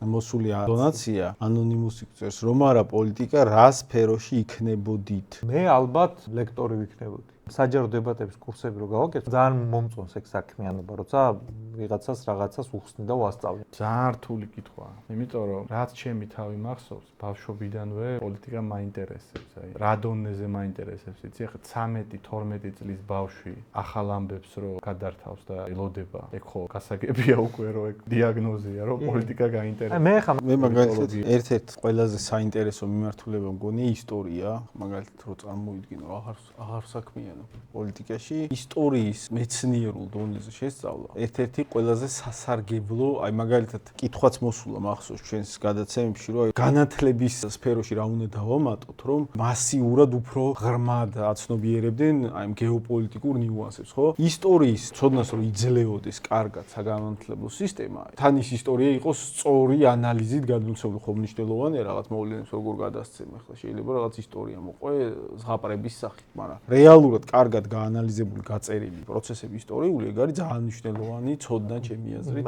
მოსული დონაცია ანონიმუსი წერს, რომ არა პოლიტიკა რა სფეროში იქნებოდით. მე ალბათ ლექტორი ვიქნებოდი. საჯარო დებატების კურსები რო გავაკეთე, ძალიან მომწონს ეგ საქმიანობა, როცა ვიღაცას რაღაცას უხსნი და ვასწავლე. ძალიან რთული კითხვაა, იმიტომ რომ რაც ჩემი თავი მახსოვს, ბავშვობიდანვე პოლიტიკა მაინტერესებს, აი რა დონეზე მაინტერესებს, იცი, ახლა 13-12 წლის ბავშვი ახალ ამბებს რო გადართავს და ელოდება, ეგ ხო გასაგებია უკვე რომ ეგ დიაგნოზია, რომ პოლიტიკა გაინტერესებს. მე მაგალითად ერთ-ერთი ყველაზე საინტერესო მიმართულება მგონია ისტორია, მაგალითად რო წარმოვიდგინო აღარ საქმეა პოლიტიკაში ისტორიის მეცნიერულ დონეზე შესწავლა ერთ-ერთი ყველაზე სასარგებლო, აი მაგალითად კითხვაც მოსულა მახსოვს ჩვენს გადაცემებში, რომ განათლების სფეროში რა უნდა დავამატოთ, რომ მასიურად უფრო ღრმად აცნობიერებდნენ აი გეოპოლიტიკურ ნიუანსებს, ხო? ისტორიის ცოდნას რომ იძლეოდეს კარგად საგანმანათლებლო სისტემა, თან ის ისტორია იყოს სწორი ანალიზით გადმოცემული, ხო მნიშვნელოვანია რაღაც მოვლენებს როგორ გადასცემ, ახლა შეიძლება რაღაც ისტორია მოყვე ზღაპრების სახით, მაგრამ რეალურად კარგად გაანალიზებული, გაწერილი პროცესები ისტორიული, ეგ არის ძალიან მნიშვნელოვანი ცოდნა ჩემი აზრით.